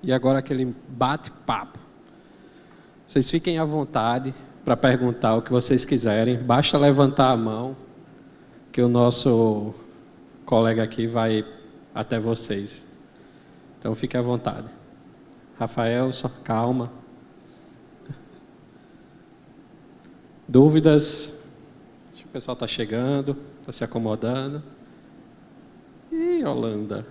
e agora aquele bate-papo. Vocês fiquem à vontade para perguntar o que vocês quiserem. Basta levantar a mão que o nosso colega aqui vai até vocês. Então fiquem à vontade. Rafael, só calma. Dúvidas? O pessoal está chegando, está se acomodando. E Holanda?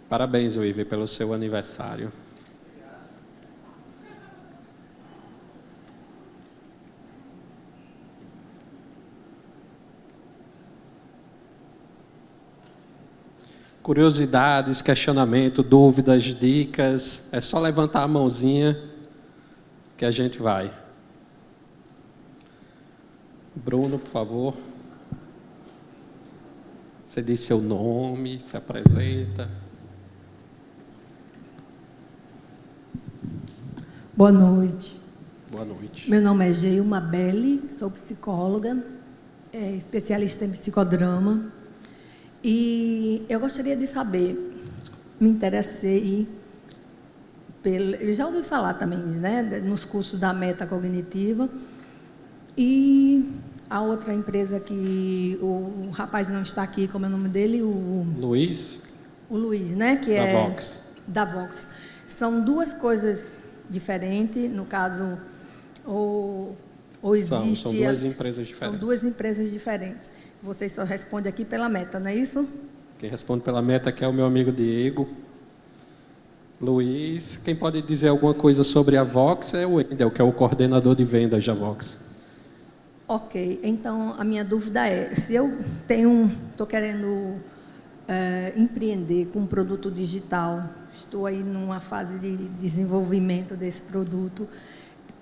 Parabéns, Wive, pelo seu aniversário. Curiosidades, questionamento, dúvidas, dicas, é só levantar a mãozinha que a gente vai. Bruno, por favor. Você diz seu nome, se apresenta. Boa noite. Boa noite. Meu nome é Geilma Belli, sou psicóloga, especialista em psicodrama. E eu gostaria de saber, me interessei, eu já ouvi falar também, né, nos cursos da metacognitiva, e a outra empresa que o rapaz não está aqui, como é o nome dele? Luiz. O Luiz, né, que da Vox. Da Vox. São duas coisas diferentes, no caso, ou existe... São duas empresas diferentes. São duas empresas diferentes. Vocês só respondem aqui pela Meta, não é isso? Quem responde pela Meta aqui é o meu amigo Diego. Luiz, quem pode dizer alguma coisa sobre a Vox é o Wendel, que é o coordenador de vendas da Vox. Ok, então a minha dúvida é, se eu estou querendo empreender com um produto digital, estou aí numa fase de desenvolvimento desse produto,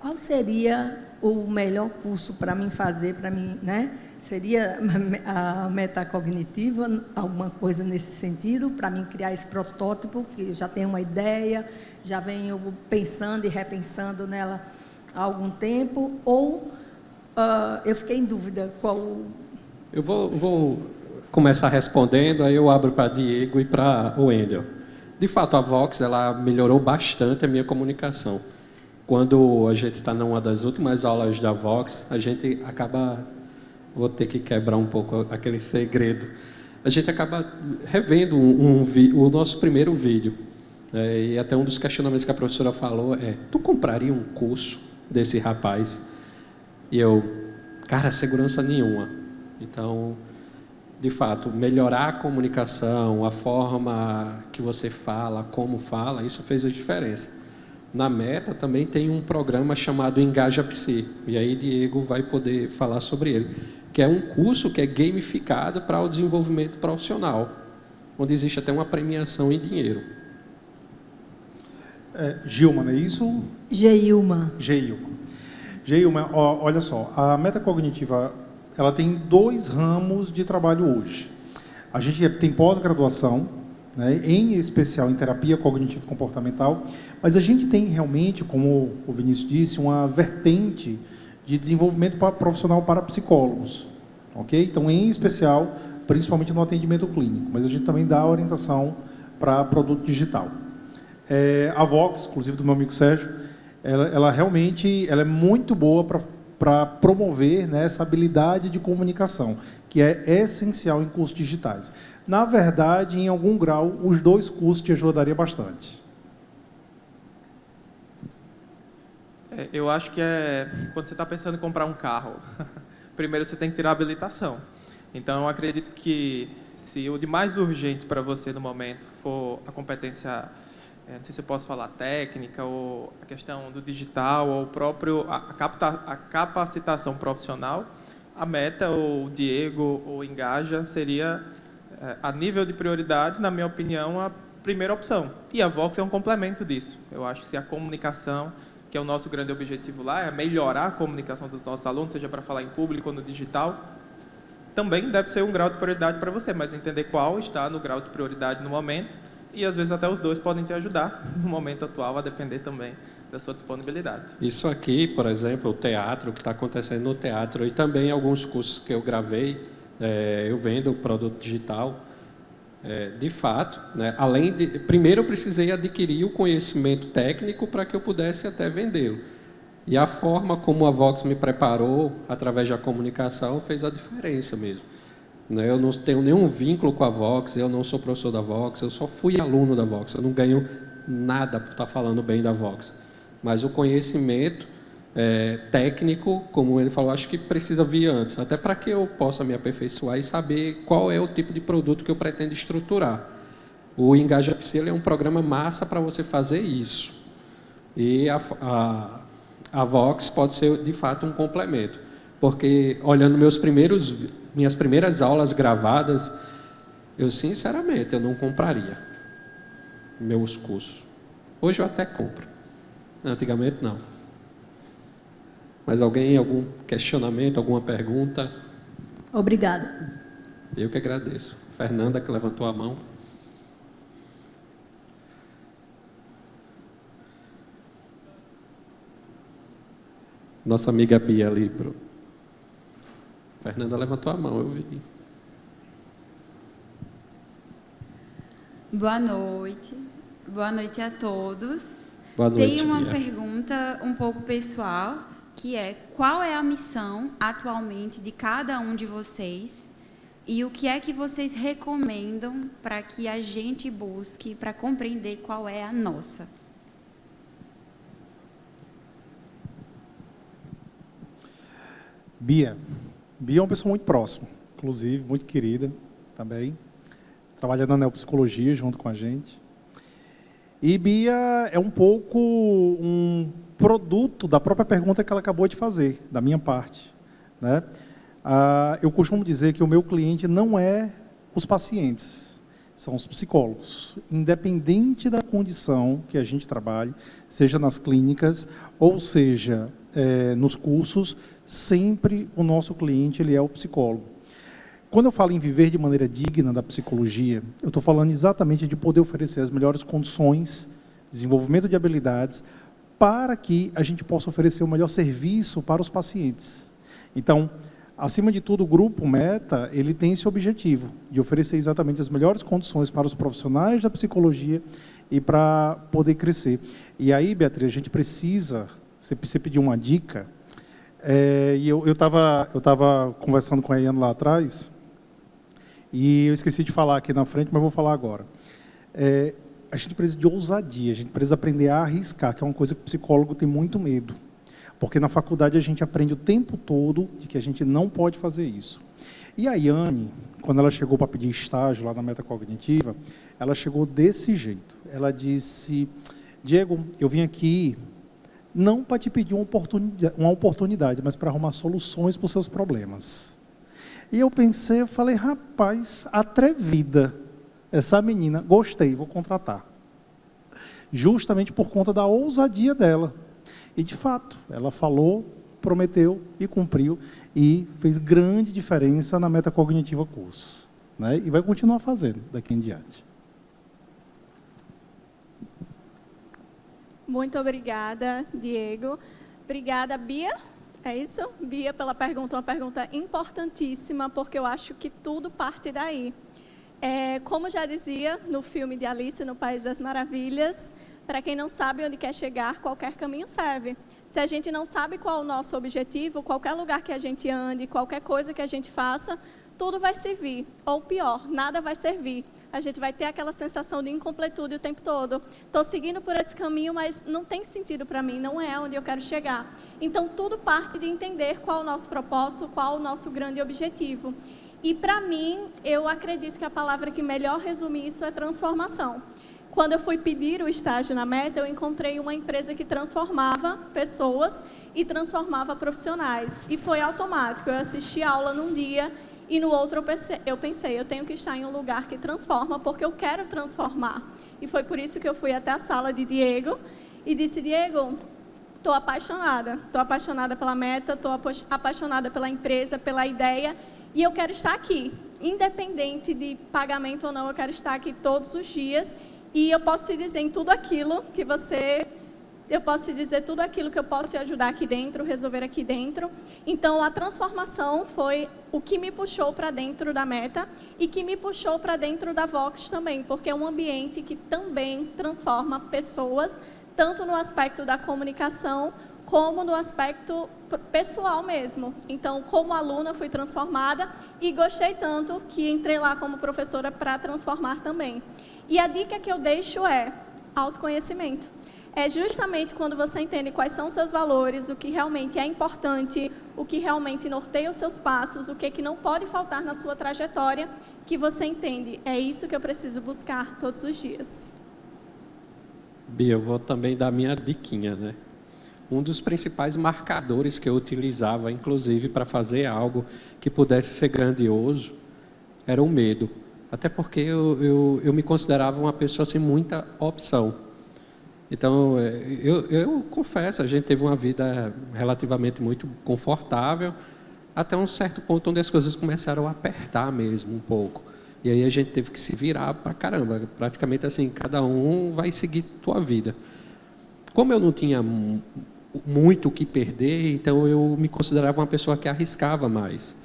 qual seria o melhor curso para mim fazer, para mim, né? Seria a metacognitiva, alguma coisa nesse sentido, para mim criar esse protótipo, que eu já tenho uma ideia, já venho pensando e repensando nela há algum tempo, ou eu fiquei em dúvida qual... Eu vou começar respondendo, aí eu abro para Diego e para o Wendel. De fato, a Vox ela melhorou bastante a minha comunicação. Quando a gente está numa das últimas aulas da Vox, a gente acaba... Vou ter que quebrar um pouco aquele segredo. A gente acaba revendo o nosso primeiro vídeo. E até um dos questionamentos que a professora falou é: tu compraria um curso desse rapaz? E eu, cara, segurança nenhuma. Então, de fato, melhorar a comunicação, a forma que você fala, como fala, isso fez a diferença. Na Meta também tem um programa chamado Engaja Psi, e aí Diego vai poder falar sobre ele, que é um curso que é gamificado para o desenvolvimento profissional, onde existe até uma premiação em dinheiro. Gilma, não é isso? Geilma. Geilma, olha só, a metacognitiva ela tem 2 ramos de trabalho hoje. A gente tem pós-graduação, né, em especial em terapia cognitivo-comportamental, mas a gente tem realmente, como o Vinícius disse, uma vertente de desenvolvimento profissional para psicólogos, ok? Então, em especial, principalmente no atendimento clínico, mas a gente também dá orientação para produto digital. A Vox, inclusive do meu amigo Sérgio, ela realmente é muito boa para promover, né, essa habilidade de comunicação, que é essencial em cursos digitais. Na verdade, em algum grau, os 2 cursos te ajudariam bastante. Eu acho que quando você está pensando em comprar um carro, primeiro você tem que tirar a habilitação. Então, eu acredito que se o de mais urgente para você no momento for a competência, não sei se eu posso falar técnica, ou a questão do digital, ou a capacitação profissional, a Meta, ou o Diego, ou Engaja, seria, a nível de prioridade, na minha opinião, a primeira opção. E a Vox é um complemento disso. Eu acho que se a comunicação, que é o nosso grande objetivo lá, é melhorar a comunicação dos nossos alunos, seja para falar em público ou no digital, também deve ser um grau de prioridade para você, mas entender qual está no grau de prioridade no momento, e às vezes até os 2 podem te ajudar no momento atual, a depender também da sua disponibilidade. Isso aqui, por exemplo, o teatro, o que está acontecendo no teatro, e também alguns cursos que eu gravei, eu vendo produto digital. De fato, né, primeiro eu precisei adquirir o conhecimento técnico para que eu pudesse até vendê-lo. E a forma como a Vox me preparou, através da comunicação, fez a diferença mesmo. Né, eu não tenho nenhum vínculo com a Vox, eu não sou professor da Vox, eu só fui aluno da Vox, eu não ganho nada por estar falando bem da Vox. Mas o conhecimento técnico, como ele falou, acho que precisa vir antes, até para que eu possa me aperfeiçoar e saber qual é o tipo de produto que eu pretendo estruturar. O Engaja Psi é um programa massa para você fazer isso. E a Vox pode ser, de fato, um complemento. Porque, olhando minhas primeiras aulas gravadas, eu, sinceramente, eu não compraria meus cursos. Hoje eu até compro. Antigamente, não. Mas algum questionamento, alguma pergunta? Obrigada. Eu que agradeço. Fernanda, que levantou a mão. Nossa amiga Bia ali. Fernanda levantou a mão, eu vi. Boa noite. Boa noite a todos. Boa noite, Tenho uma Bia. pergunta um pouco pessoal, que é: qual é a missão atualmente de cada um de vocês e o que é que vocês recomendam para que a gente busque para compreender qual é a nossa? Bia é uma pessoa muito próxima, inclusive, muito querida também. Trabalha na neuropsicologia junto com a gente. E Bia é um pouco um produto da própria pergunta que ela acabou de fazer, da minha parte, né? Eu costumo dizer que o meu cliente não é os pacientes, são os psicólogos. Independente da condição que a gente trabalhe, seja nas clínicas ou seja nos cursos, sempre o nosso cliente ele é o psicólogo. Quando eu falo em viver de maneira digna da psicologia, eu estou falando exatamente de poder oferecer as melhores condições, desenvolvimento de habilidades, para que a gente possa oferecer o melhor serviço para os pacientes. Então, acima de tudo, o Grupo Meta, ele tem esse objetivo, de oferecer exatamente as melhores condições para os profissionais da psicologia e para poder crescer. E aí, Beatriz, a gente precisa, você pediu uma dica, e eu estava conversando com a Ian lá atrás, e eu esqueci de falar aqui na frente, mas vou falar agora. A gente precisa de ousadia, a gente precisa aprender a arriscar, que é uma coisa que o psicólogo tem muito medo. Porque na faculdade a gente aprende o tempo todo de que a gente não pode fazer isso. E a Yane, quando ela chegou para pedir estágio lá na Metacognitiva, ela chegou desse jeito. Ela disse: Diego, eu vim aqui não para te pedir uma oportunidade, mas para arrumar soluções para os seus problemas. E eu falei, rapaz, atrevida essa menina, gostei, vou contratar. Justamente por conta da ousadia dela. E, de fato, ela falou, prometeu e cumpriu, e fez grande diferença na Metacognitiva Curso, né? E vai continuar fazendo daqui em diante. Muito obrigada, Diego. Obrigada, Bia. É isso? Bia, pela pergunta, uma pergunta importantíssima, porque eu acho que tudo parte daí. Como já dizia no filme de Alice no País das Maravilhas, para quem não sabe onde quer chegar, qualquer caminho serve. Se a gente não sabe qual é o nosso objetivo, qualquer lugar que a gente ande, qualquer coisa que a gente faça, tudo vai servir. Ou pior, nada vai servir. A gente vai ter aquela sensação de incompletude o tempo todo. Estou seguindo por esse caminho, mas não tem sentido para mim, não é onde eu quero chegar. Então, tudo parte de entender qual é o nosso propósito, qual é o nosso grande objetivo. E, para mim, eu acredito que a palavra que melhor resume isso é transformação. Quando eu fui pedir o estágio na Meta, eu encontrei uma empresa que transformava pessoas e transformava profissionais. E foi automático. Eu assisti a aula num dia e no outro eu pensei, eu tenho que estar em um lugar que transforma, porque eu quero transformar. E foi por isso que eu fui até a sala de Diego e disse: Diego, estou apaixonada pela Meta, estou apaixonada pela empresa, pela ideia, e eu quero estar aqui. Independente de pagamento ou não, eu quero estar aqui todos os dias. E eu posso te dizer em tudo aquilo que você eu posso te dizer tudo aquilo que eu posso te ajudar aqui dentro, resolver aqui dentro. Então, a transformação foi o que me puxou para dentro da Meta e que me puxou para dentro da Vox também, porque é um ambiente que também transforma pessoas, tanto no aspecto da comunicação, como no aspecto pessoal mesmo. Então, como aluna, fui transformada e gostei tanto que entrei lá como professora para transformar também. E a dica que eu deixo é autoconhecimento. É justamente quando você entende quais são os seus valores, o que realmente é importante, o que realmente norteia os seus passos, o que não pode faltar na sua trajetória, que você entende. É isso que eu preciso buscar todos os dias. Bia, eu vou também dar minha diquinha, né? Um dos principais marcadores que eu utilizava, inclusive, para fazer algo que pudesse ser grandioso, era o medo. Até porque eu me considerava uma pessoa sem muita opção. Então, eu confesso, a gente teve uma vida relativamente muito confortável, até um certo ponto onde as coisas começaram a apertar mesmo um pouco. E aí a gente teve que se virar para caramba. Praticamente assim, cada um vai seguir tua vida. Como eu não tinha muito o que perder, então eu me considerava uma pessoa que arriscava mais,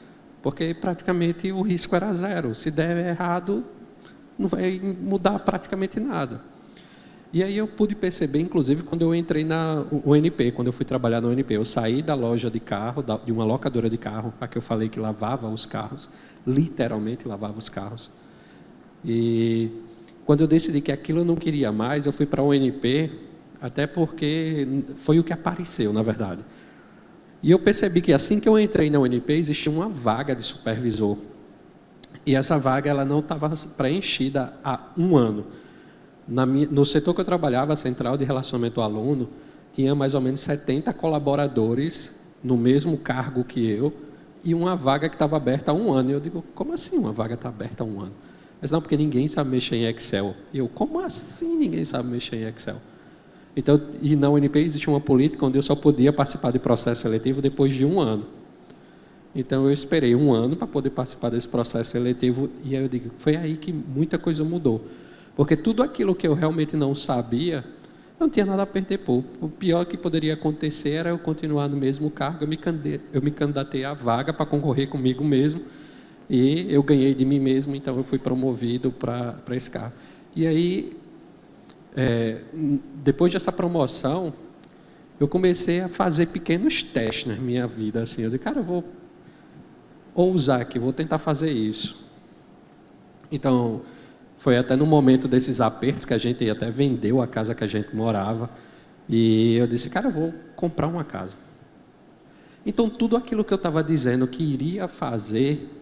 porque praticamente o risco era zero. Se der errado, não vai mudar praticamente nada. E aí eu pude perceber, inclusive, quando eu entrei na UNP, quando eu fui trabalhar na UNP, eu saí da loja de carro, de uma locadora de carro, a que eu falei que lavava os carros, literalmente lavava os carros. E quando eu decidi que aquilo eu não queria mais, eu fui para a UNP, até porque foi o que apareceu, na verdade. E eu percebi que assim que eu entrei na UNP, existia uma vaga de supervisor. E essa vaga ela não estava preenchida há um ano. No setor que eu trabalhava, a Central de Relacionamento ao Aluno, tinha mais ou menos 70 colaboradores no mesmo cargo que eu, e uma vaga que estava aberta há um ano. E eu digo, como assim uma vaga está aberta há um ano? Mas não, porque ninguém sabe mexer em Excel. E eu, como assim ninguém sabe mexer em Excel? Então, e na UNP existe uma política onde eu só podia participar de processo seletivo depois de um ano. Então, eu esperei um ano para poder participar desse processo seletivo, e aí eu digo, foi aí que muita coisa mudou. Porque tudo aquilo que eu realmente não sabia, eu não tinha nada a perder. Pô. O pior que poderia acontecer era eu continuar no mesmo cargo, eu me candidatei à vaga para concorrer comigo mesmo, e eu ganhei de mim mesmo, então eu fui promovido para esse cargo. E aí, depois dessa promoção, eu comecei a fazer pequenos testes na minha vida. Assim, eu disse, cara, eu vou ousar aqui, vou tentar fazer isso. Então, foi até no momento desses apertos que a gente até vendeu a casa que a gente morava. E eu disse, cara, eu vou comprar uma casa. Então, tudo aquilo que eu estava dizendo que iria fazer,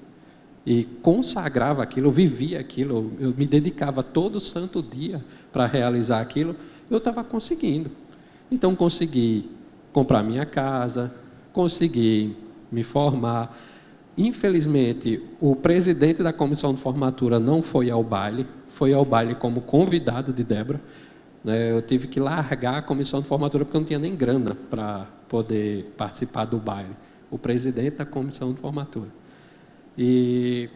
e consagrava aquilo, eu vivia aquilo, eu me dedicava todo santo dia para realizar aquilo, eu estava conseguindo. Então, consegui comprar minha casa, consegui me formar. Infelizmente, o presidente da comissão de formatura não foi ao baile, foi ao baile como convidado de Débora. Eu tive que largar a comissão de formatura porque eu não tinha nem grana para poder participar do baile. O presidente da comissão de formatura. E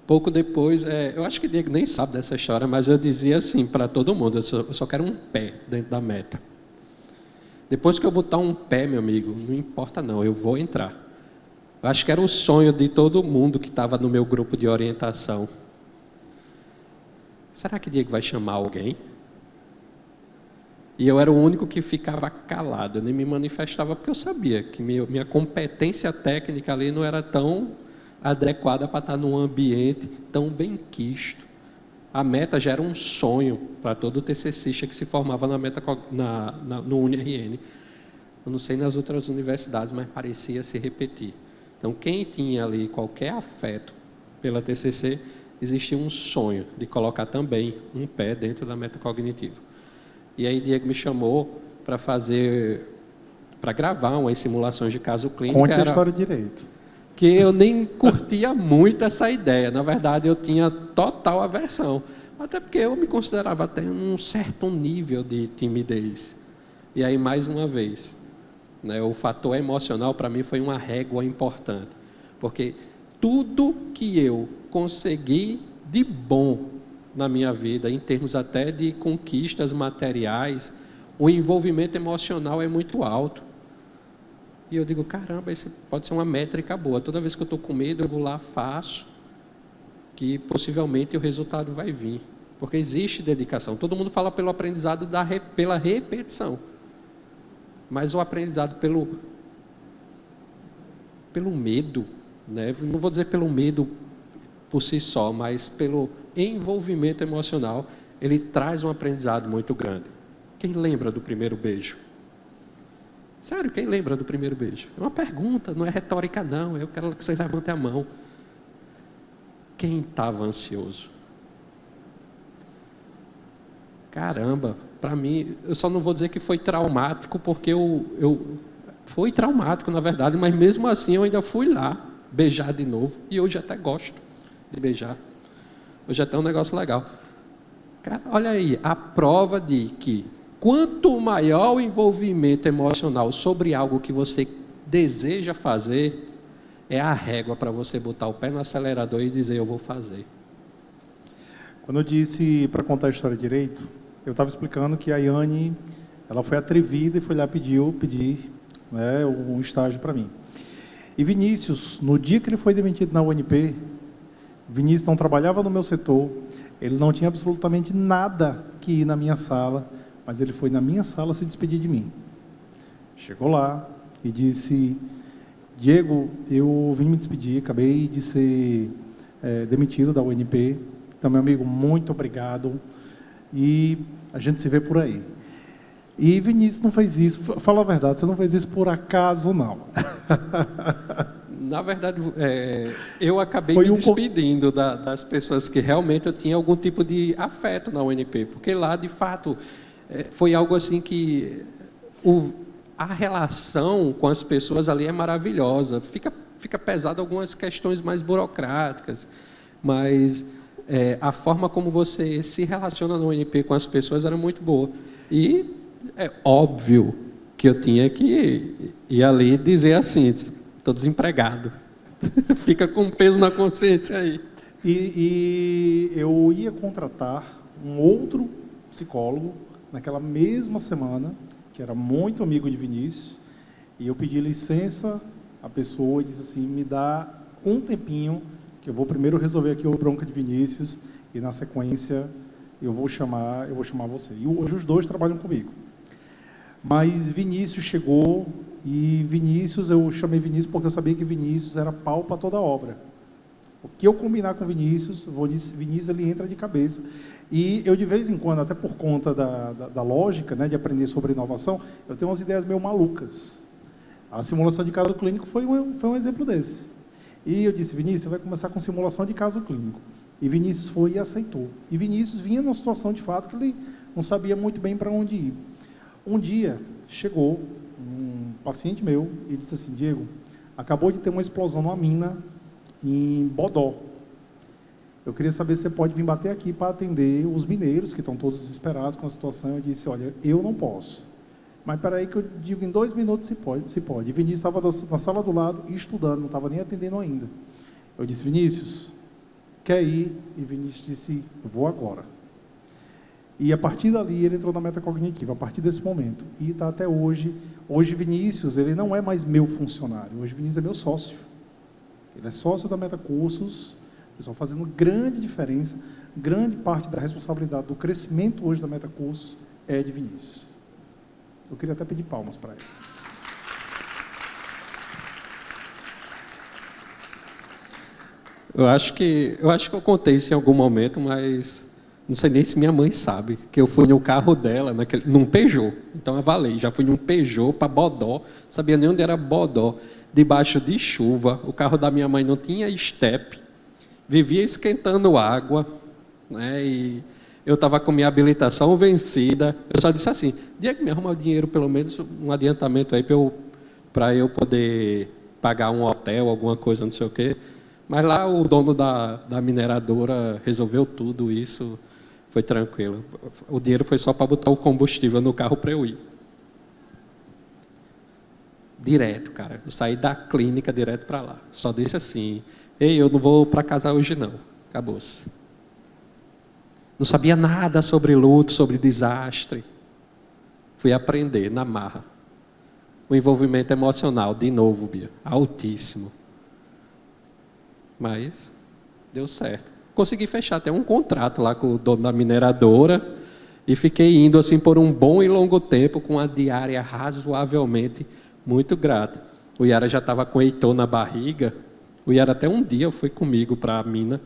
pouco depois, eu acho que o Diego nem sabe dessa história, mas eu dizia assim para todo mundo, eu só quero um pé dentro da meta. Depois que eu botar um pé, meu amigo, não importa não, eu vou entrar. Eu acho que era o sonho de todo mundo que estava no meu grupo de orientação. Será que Diego vai chamar alguém? E eu era o único que ficava calado, eu nem me manifestava, porque eu sabia que minha competência técnica ali não era tão adequada para estar num ambiente tão bem quisto. A meta já era um sonho para todo TCCista que se formava na meta no UniRN. Eu não sei nas outras universidades, mas parecia se repetir. Então, quem tinha ali qualquer afeto pela TCC, existia um sonho de colocar também um pé dentro da meta cognitiva. E aí Diego me chamou para gravar umas simulações de caso clínico. Conte a história direito. Que eu nem curtia muito essa ideia. Na verdade, eu tinha total aversão. Até porque eu me considerava até um certo nível de timidez. E aí, mais uma vez, o fator emocional para mim foi uma régua importante. Porque tudo que eu consegui de bom na minha vida, em termos até de conquistas materiais, o envolvimento emocional é muito alto. E eu digo, caramba, isso pode ser uma métrica boa. Toda vez que eu estou com medo, eu vou lá, faço, que possivelmente o resultado vai vir. Porque existe dedicação. Todo mundo fala pelo aprendizado pela repetição. Mas o aprendizado pelo medo, né? Não vou dizer pelo medo por si só, mas pelo envolvimento emocional, ele traz um aprendizado muito grande. Quem lembra do primeiro beijo? Sério, quem lembra do primeiro beijo? É uma pergunta, não é retórica não, eu quero que vocês levantem a mão. Quem estava ansioso? Caramba, para mim, eu só não vou dizer que foi traumático, porque foi traumático, na verdade, mas mesmo assim eu ainda fui lá beijar de novo, e hoje até gosto de beijar. Hoje até é um negócio legal. Cara, olha aí, a prova de que quanto maior o envolvimento emocional sobre algo que você deseja fazer, é a régua para você botar o pé no acelerador e dizer, eu vou fazer. Quando eu disse para contar a história direito, eu estava explicando que a Yane, ela foi atrevida e foi lá pedir, né, um estágio para mim. E Vinícius, no dia que ele foi demitido na UNP, Vinícius não trabalhava no meu setor, ele não tinha absolutamente nada que ir na minha sala, mas ele foi na minha sala se despedir de mim. Chegou lá e disse, Diego, eu vim me despedir, acabei de ser demitido da UNP, então, meu amigo, muito obrigado, e a gente se vê por aí. E Vinícius não fez isso, fala a verdade, você não fez isso por acaso, não. Na verdade, eu acabei me despedindo das pessoas que realmente eu tinha algum tipo de afeto na UNP, porque lá, de fato, foi algo assim que a relação com as pessoas ali é maravilhosa. Fica pesado algumas questões mais burocráticas, mas a forma como você se relaciona na UNP com as pessoas era muito boa. E é óbvio que eu tinha que ir ali dizer assim, estou desempregado. Fica com peso na consciência aí. E eu ia contratar um outro psicólogo naquela mesma semana, que era muito amigo de Vinícius, e eu pedi licença à pessoa e disse assim, me dá um tempinho, que eu vou primeiro resolver aqui o bronca de Vinícius, e na sequência eu vou chamar você. E hoje os dois trabalham comigo. Mas Vinícius chegou, e eu chamei Vinícius porque eu sabia que Vinícius era pau para toda obra. O que eu combinar com Vinícius, Vinícius ele entra de cabeça. E eu, de vez em quando, até por conta da lógica, né, de aprender sobre inovação, eu tenho umas ideias meio malucas. A simulação de caso clínico foi um exemplo desse. E eu disse, Vinícius, você vai começar com simulação de caso clínico. E Vinícius foi e aceitou. E Vinícius vinha numa situação, de fato, que ele não sabia muito bem para onde ir. Um dia, chegou um paciente meu e disse assim, Diego, acabou de ter uma explosão numa mina em Bodó. Eu queria saber se você pode vir bater aqui para atender os mineiros, que estão todos desesperados com a situação. Eu disse, olha, eu não posso. Mas espera aí que eu digo em 2 minutos se pode. E Vinícius estava na sala do lado estudando, não estava nem atendendo ainda. Eu disse, Vinícius, quer ir? E Vinícius disse, vou agora. E a partir dali ele entrou na metacognitiva, a partir desse momento. E está até hoje. Hoje Vinícius, ele não é mais meu funcionário, hoje Vinícius é meu sócio. Ele é sócio da Metacursos, pessoal fazendo grande diferença, grande parte da responsabilidade do crescimento hoje da Metacursos é de Vinícius. Eu queria até pedir palmas para ele. Eu acho que eu contei isso em algum momento, mas não sei nem se minha mãe sabe, que eu fui no carro dela, num Peugeot, então eu avalei, já fui num Peugeot para Bodó, sabia nem onde era Bodó, debaixo de chuva, o carro da minha mãe não tinha estepe, vivia esquentando água, né, e eu estava com minha habilitação vencida, eu só disse assim, Diego, me arruma dinheiro, pelo menos um adiantamento aí para eu poder pagar um hotel, alguma coisa, não sei o quê. Mas lá o dono da mineradora resolveu tudo isso, foi tranquilo. O dinheiro foi só para botar o combustível no carro para eu ir. Direto, cara. Eu saí da clínica direto para lá. Só disse assim, ei, eu não vou para casa hoje não. Acabou-se. Não sabia nada sobre luto, sobre desastre. Fui aprender na marra. O envolvimento emocional, de novo, Bia, altíssimo. Mas deu certo. Consegui fechar até um contrato lá com o dono da mineradora e fiquei indo assim por um bom e longo tempo com a diária razoavelmente muito grata. O Yara já estava com Heitor na barriga. O Yara até um dia foi comigo para a mina.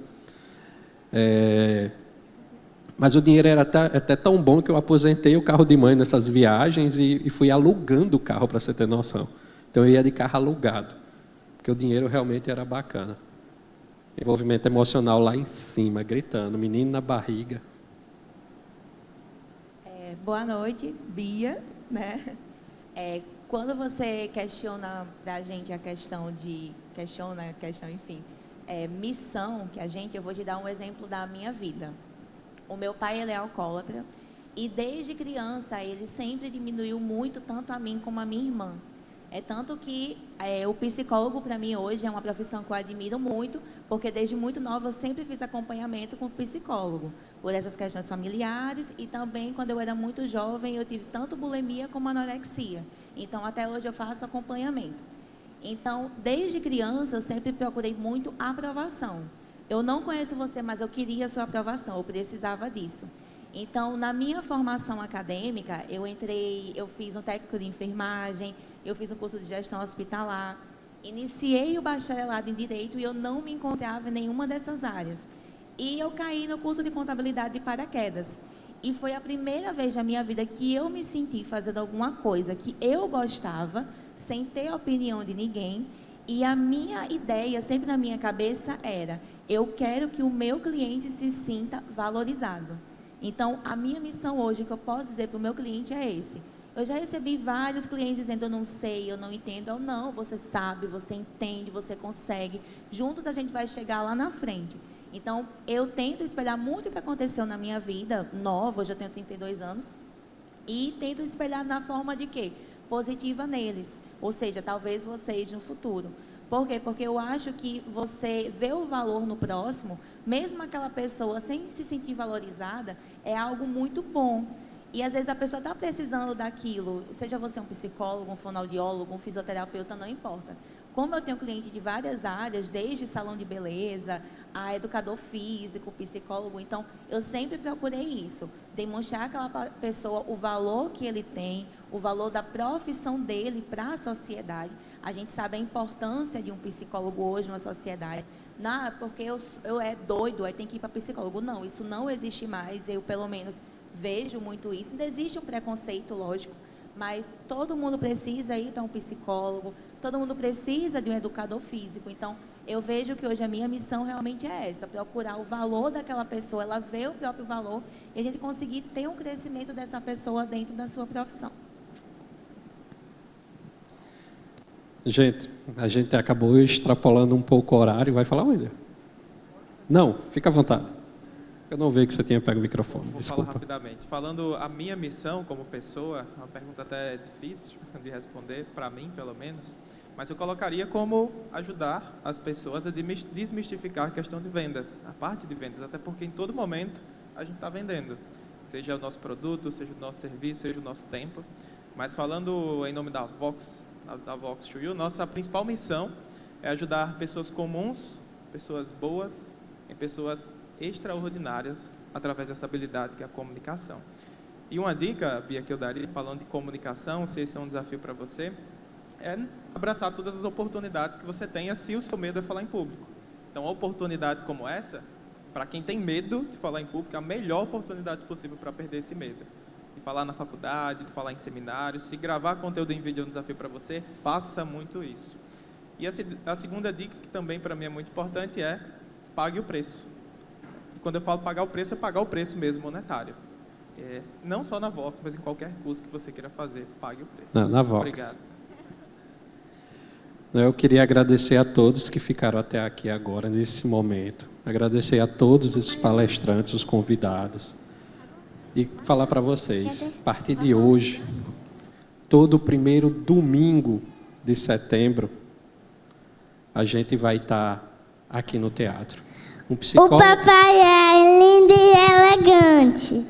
Mas o dinheiro era até tão bom que eu aposentei o carro de mãe nessas viagens e fui alugando o carro, para você ter noção. Então eu ia de carro alugado, porque o dinheiro realmente era bacana. Envolvimento emocional lá em cima, gritando, menino na barriga. Boa noite, Bia. Né? Quando você questiona para a gente a questão enfim, missão, eu vou te dar um exemplo da minha vida. O meu pai, ele é alcoólatra e desde criança ele sempre diminuiu muito, tanto a mim como a minha irmã. É tanto que o psicólogo, para mim, hoje é uma profissão que eu admiro muito, porque desde muito nova eu sempre fiz acompanhamento com o psicólogo, por essas questões familiares e também quando eu era muito jovem eu tive tanto bulimia como anorexia. Então, até hoje eu faço acompanhamento. Então, desde criança eu sempre procurei muito a aprovação. Eu não conheço você, mas eu queria a sua aprovação, eu precisava disso. Então, na minha formação acadêmica, eu fiz um técnico de enfermagem, eu fiz um curso de gestão hospitalar, iniciei o bacharelado em Direito e eu não me encontrava em nenhuma dessas áreas. E eu caí no curso de contabilidade de paraquedas. E foi a primeira vez na minha vida que eu me senti fazendo alguma coisa que eu gostava, sem ter a opinião de ninguém. E a minha ideia, sempre na minha cabeça, era: eu quero que o meu cliente se sinta valorizado. Então, a minha missão hoje, que eu posso dizer para o meu cliente é esse. Eu já recebi vários clientes dizendo: eu não sei, eu não entendo. Eu não, você sabe, você entende, você consegue. Juntos a gente vai chegar lá na frente. Então, eu tento espelhar muito o que aconteceu na minha vida nova, hoje eu tenho 32 anos, e tento espelhar na forma de quê? Positiva neles. Ou seja, talvez vocês no futuro. Por quê? Porque eu acho que você vê o valor no próximo, mesmo aquela pessoa sem se sentir valorizada, é algo muito bom. E às vezes a pessoa está precisando daquilo, seja você um psicólogo, um fonoaudiólogo, um fisioterapeuta, não importa. Como eu tenho cliente de várias áreas, desde salão de beleza, a educador físico, psicólogo, então eu sempre procurei isso, demonstrar àquela pessoa o valor que ele tem, o valor da profissão dele para a sociedade. A gente sabe a importância de um psicólogo hoje na sociedade. Não, porque eu é doido, aí tem que ir para psicólogo. Não, isso não existe mais, eu pelo menos vejo muito isso. Ainda existe um preconceito, lógico, mas todo mundo precisa ir para um psicólogo, todo mundo precisa de um educador físico. Então, eu vejo que hoje a minha missão realmente é essa, procurar o valor daquela pessoa, ela ver o próprio valor e a gente conseguir ter um crescimento dessa pessoa dentro da sua profissão. Gente, a gente acabou extrapolando um pouco o horário. Vai falar, William? Não, fica à vontade. Eu não vi que você tinha pego o microfone. Vou desculpa. falar rapidamente. Falando a minha missão como pessoa, uma pergunta até difícil de responder, para mim, pelo menos, mas eu colocaria como ajudar as pessoas a desmistificar a questão de vendas, a parte de vendas, até porque em todo momento a gente está vendendo, seja o nosso produto, seja o nosso serviço, seja o nosso tempo. Mas falando em nome da Vox to You, nossa principal missão é ajudar pessoas comuns, pessoas boas, em pessoas extraordinárias através dessa habilidade que é a comunicação. E uma dica, Bia, que eu daria, falando de comunicação, se esse é um desafio para você, é abraçar todas as oportunidades que você tenha, se o seu medo é falar em público. Então, uma oportunidade como essa, para quem tem medo de falar em público, é a melhor oportunidade possível para perder esse medo. De falar na faculdade, de falar em seminários, se gravar conteúdo em vídeo é um desafio para você, faça muito isso. E a segunda dica, que também para mim é muito importante, é pague o preço. E quando eu falo pagar o preço, é pagar o preço mesmo monetário. Não só na Vox, mas em qualquer curso que você queira fazer, pague o preço. Na Vox. Obrigado. Eu queria agradecer a todos que ficaram até aqui agora, nesse momento. Agradecer a todos os palestrantes, os convidados. E falar para vocês, a partir de hoje, todo primeiro domingo de setembro, a gente vai estar aqui no teatro. Um psicólogo... O papai é lindo e elegante.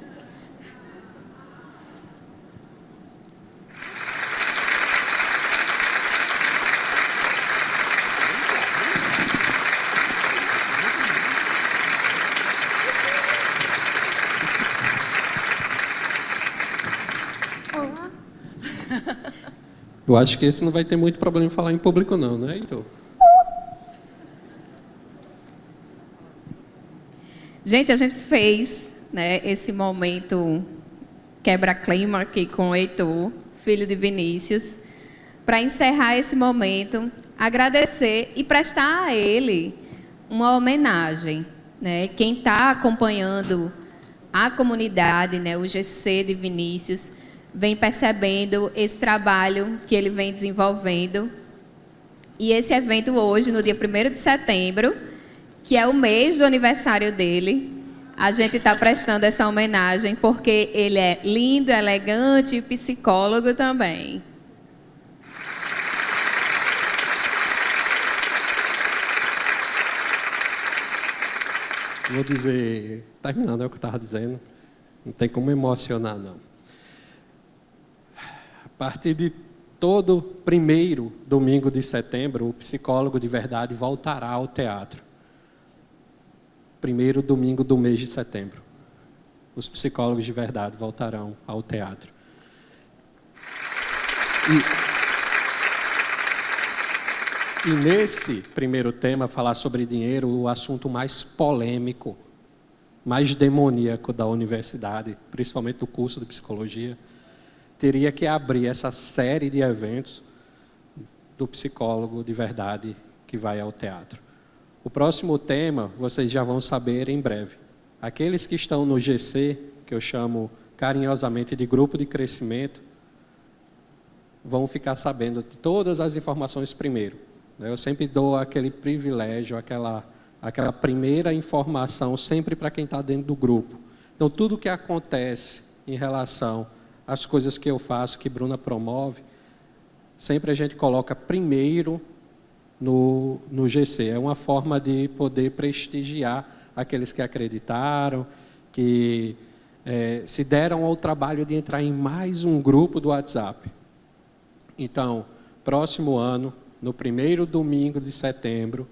Eu acho que esse não vai ter muito problema em falar em público não, né, Heitor? Gente, a gente fez, né, esse momento quebra-clima aqui com o Heitor, filho de Vinícius, para encerrar esse momento, agradecer e prestar a ele uma homenagem, né? Quem está acompanhando a comunidade, né, o GC de Vinícius, vem percebendo esse trabalho que ele vem desenvolvendo. E esse evento hoje, no dia 1º de setembro, que é o mês do aniversário dele, a gente está prestando essa homenagem porque ele é lindo, elegante e psicólogo também. Vou dizer, terminando é o que eu estava dizendo, não tem como emocionar, não. A partir de todo primeiro domingo de setembro, o Psicólogo de Verdade voltará ao teatro. Primeiro domingo do mês de setembro. Os psicólogos de verdade voltarão ao teatro. E nesse primeiro tema, falar sobre dinheiro, o assunto mais polêmico, mais demoníaco da universidade, principalmente do curso de psicologia, teria que abrir essa série de eventos do psicólogo de verdade que vai ao teatro. O próximo tema, vocês já vão saber em breve. Aqueles que estão no GC, que eu chamo carinhosamente de grupo de crescimento, vão ficar sabendo de todas as informações primeiro. Eu sempre dou aquele privilégio, aquela primeira informação sempre para quem está dentro do grupo. Então, tudo que acontece em relação às coisas que eu faço, que Bruna promove, sempre a gente coloca primeiro no GC. É uma forma de poder prestigiar aqueles que acreditaram, que se deram ao trabalho de entrar em mais um grupo do WhatsApp. Então, próximo ano, no primeiro domingo de setembro,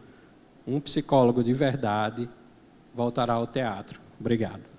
um psicólogo de verdade voltará ao teatro. Obrigado.